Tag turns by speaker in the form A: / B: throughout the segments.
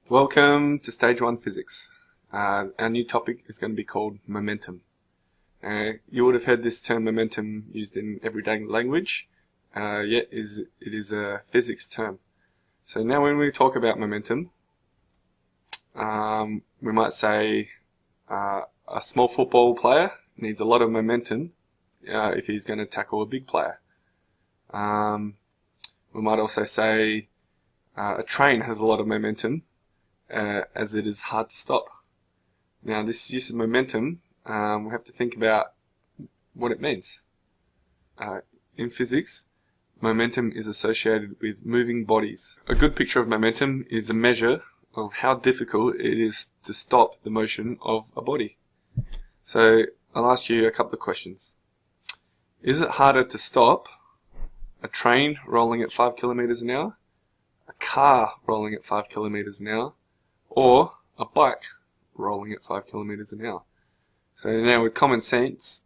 A: Welcome to Stage 1 Physics. Our new topic is going to be called momentum. You would have heard this term momentum used in everyday language, yet it is a physics term. So now when we talk about momentum, we might say a small football player needs a lot of momentum if he's going to tackle a big player. We might also say a train has a lot of momentum as it is hard to stop. Now this use of momentum, we have to think about what it means. In physics, momentum is associated with moving bodies. A good picture of momentum is a measure of how difficult it is to stop the motion of a body. So I'll ask you a couple of questions. Is it harder to stop a train rolling at 5 kilometers an hour, a car rolling at 5 kilometers an hour, or a bike rolling at 5 kilometers an hour? So now with common sense,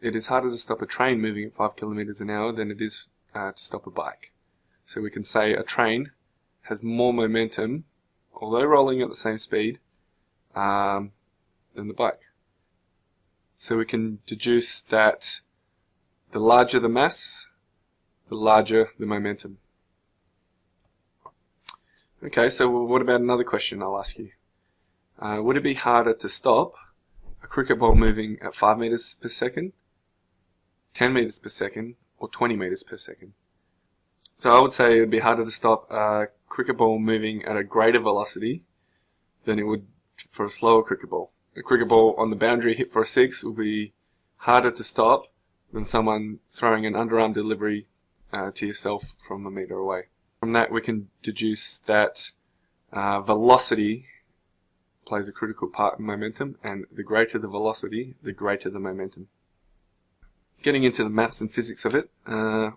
A: it is harder to stop a train moving at 5 kilometers an hour than it is to stop a bike. So we can say a train has more momentum, although rolling at the same speed, than the bike. So we can deduce that the larger the mass, the larger the momentum. Okay, so what about another question I'll ask you? Would it be harder to stop a cricket ball moving at 5 meters per second, 10 meters per second, or 20 meters per second? So I would say it would be harder to stop a cricket ball moving at a greater velocity than it would for a slower cricket ball. A cricket ball on the boundary hit for a 6 will be harder to stop than someone throwing an underarm delivery to yourself from a meter away. From that we can deduce that velocity plays a critical part in momentum, and the greater the velocity, the greater the momentum. Getting into the maths and physics of it,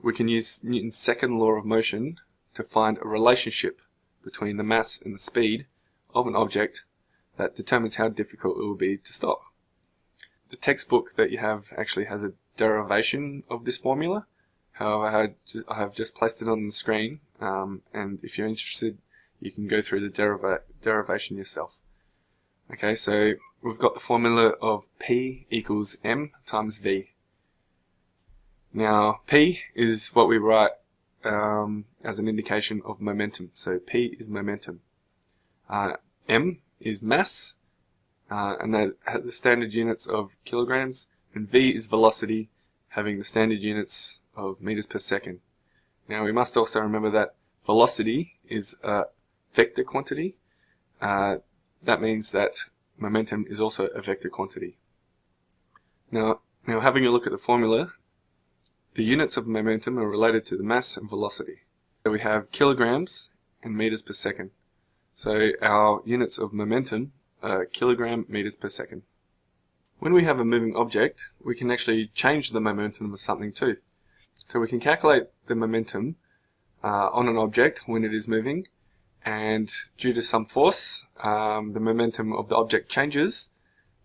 A: we can use Newton's second law of motion to find a relationship between the mass and the speed of an object that determines how difficult it will be to stop. The textbook that you have actually has a derivation of this formula. However, I have just placed it on the screen, and if you're interested, you can go through the derivation yourself. Okay, so we've got the formula of P equals M times V. Now, P is what we write as an indication of momentum. So P is momentum. M is mass, and that has the standard units of kilograms, and V is velocity, having the standard units of meters per second. Now we must also remember that velocity is a vector quantity. That means that momentum is also a vector quantity. Now having a look at the formula, the units of momentum are related to the mass and velocity. So we have kilograms and meters per second. So our units of momentum are kilogram meters per second. When we have a moving object, we can actually change the momentum of something too. So we can calculate the momentum on an object when it is moving, and due to some force, the momentum of the object changes,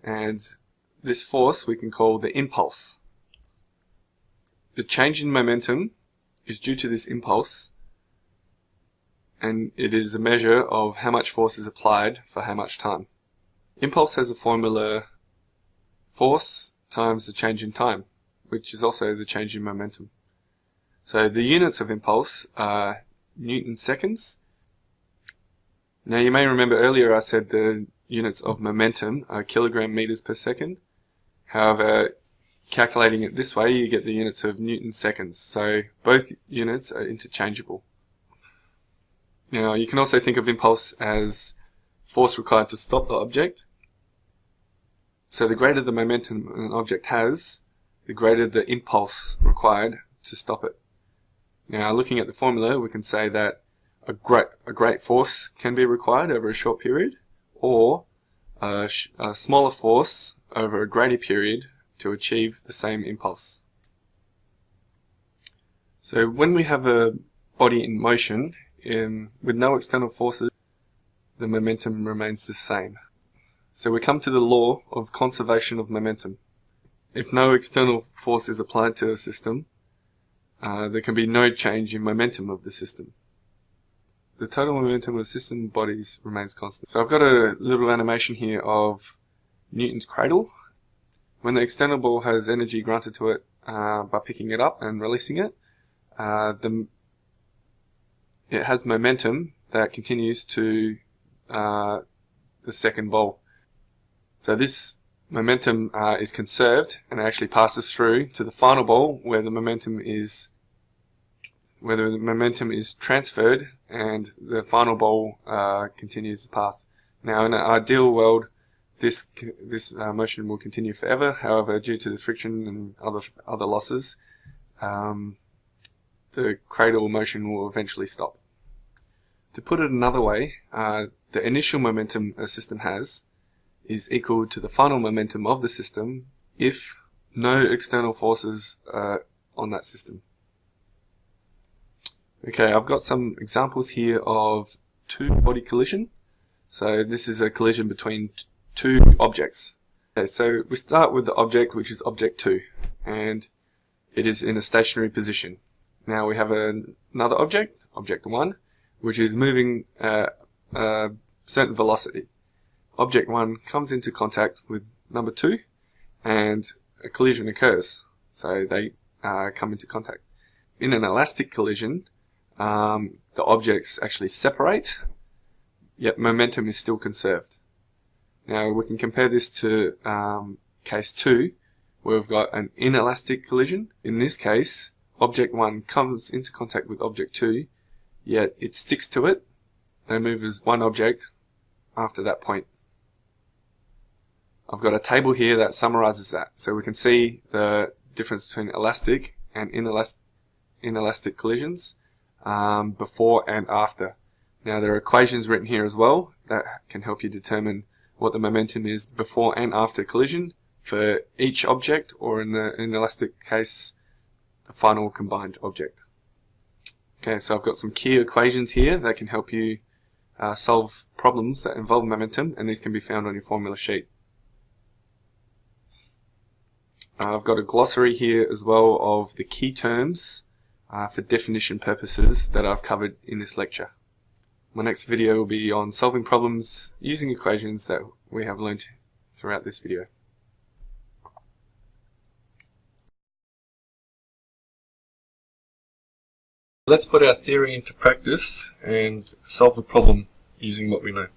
A: and this force we can call the impulse. The change in momentum is due to this impulse, and it is a measure of how much force is applied for how much time. Impulse has a formula force times the change in time, which is also the change in momentum. So the units of impulse are Newton seconds. Now you may remember earlier I said the units of momentum are kilogram meters per second. However, calculating it this way, you get the units of Newton seconds. So both units are interchangeable. Now you can also think of impulse as force required to stop the object. So the greater the momentum an object has, the greater the impulse required to stop it. Now looking at the formula, we can say that a great force can be required over a short period, or a smaller force over a greater period to achieve the same impulse. So when we have a body in motion, with no external forces, the momentum remains the same. So we come to the law of conservation of momentum. If no external force is applied to a system, there can be no change in momentum of the system. the total momentum of system bodies remains constant. So I've got a little animation here of Newton's cradle. When the external ball has energy granted to it by picking it up and releasing it, it has momentum that continues to the second ball. So this momentum is conserved and it actually passes through to the final ball where the momentum is transferred and the final ball continues the path. Now in an ideal world, this motion will continue forever. However, due to the friction and other losses, the cradle motion will eventually stop. To put it another way, the initial momentum a system has is equal to the final momentum of the system if no external forces are on that system. Okay, I've got some examples here of two-body collision. So this is a collision between two objects. Okay, so we start with the object, which is object 2, and it is in a stationary position. Now we have another object, object 1, which is moving at a certain velocity. Object 1 comes into contact with number 2 and a collision occurs. So they come into contact. In an elastic collision, the objects actually separate, yet momentum is still conserved. Now we can compare this to case 2, where we've got an inelastic collision. In this case, object 1 comes into contact with object 2, yet it sticks to it. They move as one object after that point. I've got a table here that summarizes that. So we can see the difference between elastic and inelastic collisions before and after. Now there are equations written here as well that can help you determine what the momentum is before and after collision for each object, or in the inelastic case, the final combined object. Okay, so I've got some key equations here that can help you solve problems that involve momentum, and these can be found on your formula sheet. I've got a glossary here as well of the key terms for definition purposes that I've covered in this lecture. My next video will be on solving problems using equations that we have learned throughout this video. Let's put our theory into practice and solve a problem using what we know.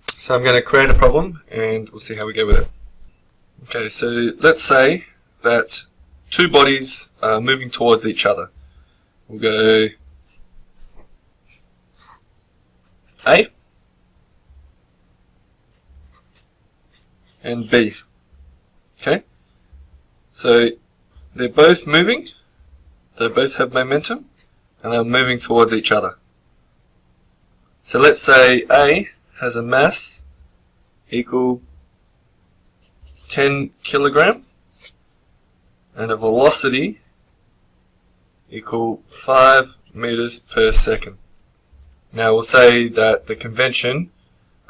A: So I'm going to create a problem and we'll see how we go with it. Okay, so let's say that two bodies are moving towards each other. We'll go A and B. Okay, so they're both moving, they both have momentum, and they're moving towards each other. So let's say A has a mass equal 10 kilogram and a velocity equal 5 meters per second. Now we'll say that the convention,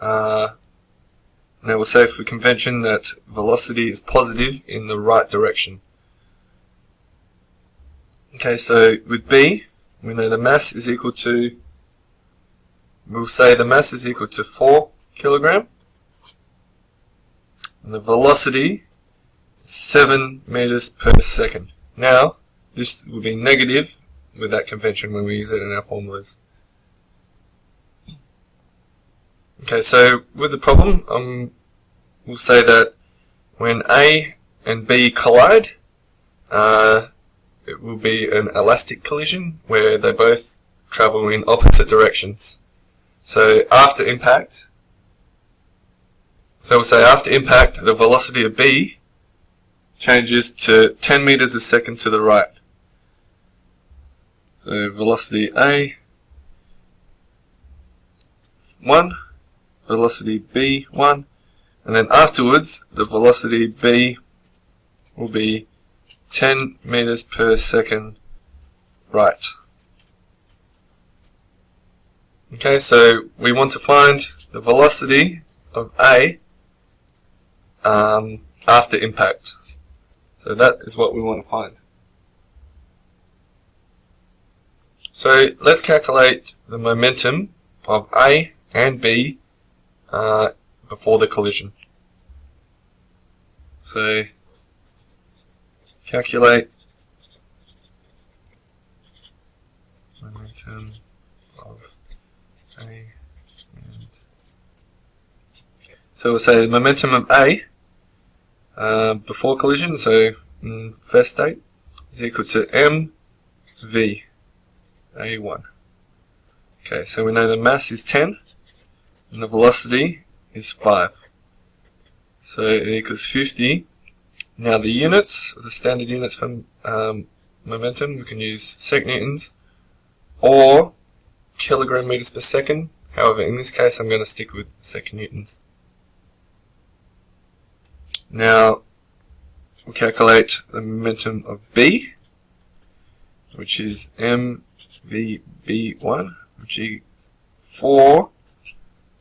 A: that velocity is positive in the right direction. Okay, so with B, we know the mass is equal to, we'll say the mass is equal to 4 kilogram. And the velocity is 7 meters per second. Now, this will be negative with that convention when we use it in our formulas. Okay, so with the problem, we'll say that when A and B collide, it will be an elastic collision where they both travel in opposite directions. So after impact, we'll say after impact, the velocity of B changes to 10 meters a second to the right. So velocity A, 1, velocity B, 1, and then afterwards, the velocity B will be 10 meters per second right. Okay, so we want to find the velocity of A after impact. So that is what we want to find. So So let's calculate the momentum of A and B before the collision. So calculate momentum of A and so we'll say the momentum of A before collision, so in first state, is equal to mv A1. Okay, so we know the mass is 10 and the velocity is 5. So it equals 50. Now the units, the standard units for momentum, we can use sec-newtons or kilogram meters per second. However, in this case I'm going to stick with sec-newtons. Now we'll calculate the momentum of B, which is mvb1, which is 4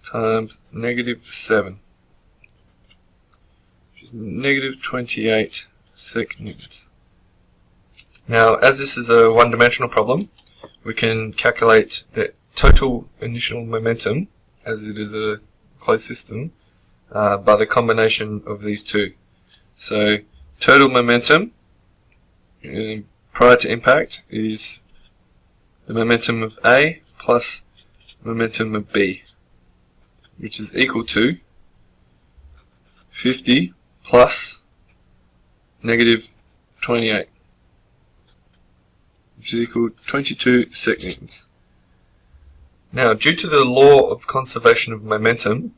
A: times -7, which is -28 sec-newtons. Now, as this is a one-dimensional problem, we can calculate the total initial momentum, as it is a closed system, by the combination of these two. So, total momentum prior to impact is the momentum of A plus momentum of B, which is equal to 50 plus -28, which is equal to 22 sec-newtons. Now, due to the law of conservation of momentum,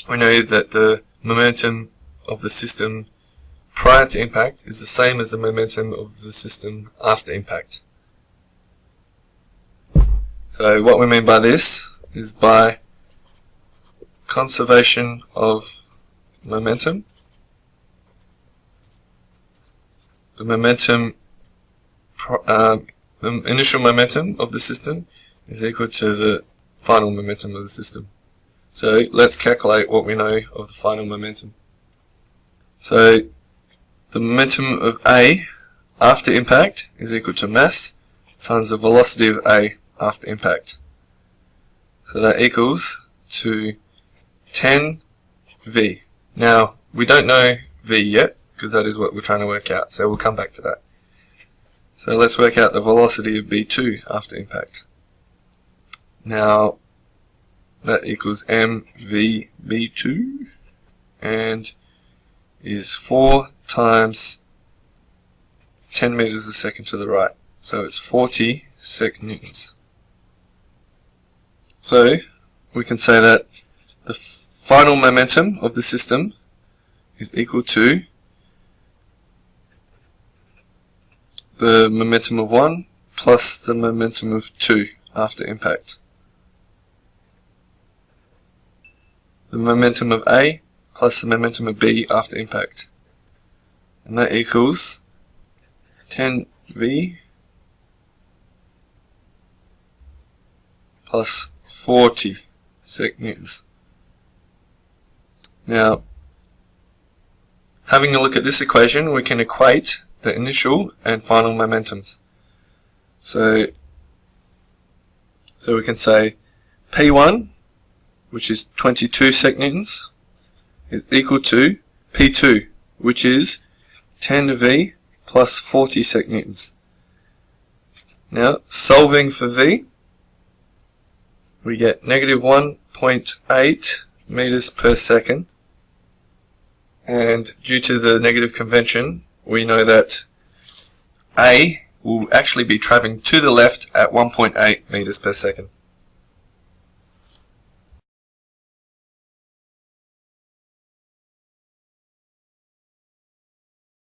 A: we know that the momentum of the system prior to impact is the same as the momentum of the system after impact. So what we mean by this is by conservation of momentum, the momentum, the initial momentum of the system is equal to the final momentum of the system. So let's calculate what we know of the final momentum. So the momentum of A after impact is equal to mass times the velocity of A after impact. So that equals to 10v. Now, we don't know v yet, because that is what we're trying to work out, so we'll come back to that. So let's work out the velocity of B2 after impact. Now, that equals mvb2, and is 4 times 10 meters a second to the right. So it's 40 sec-newtons. So we can say that the final momentum of the system is equal to the momentum of 1 plus the momentum of 2 after impact. The momentum of A plus the momentum of B after impact. And that equals 10v plus 40 sec-newtons. Now, having a look at this equation, we can equate the initial and final momentums. So we can say P1, which is 22 sec-newtons, is equal to P2, which is 10v plus 40 sec-newtons. Now, solving for v, we get -1.8 meters per second, and due to the negative convention, we know that A will actually be travelling to the left at 1.8 meters per second.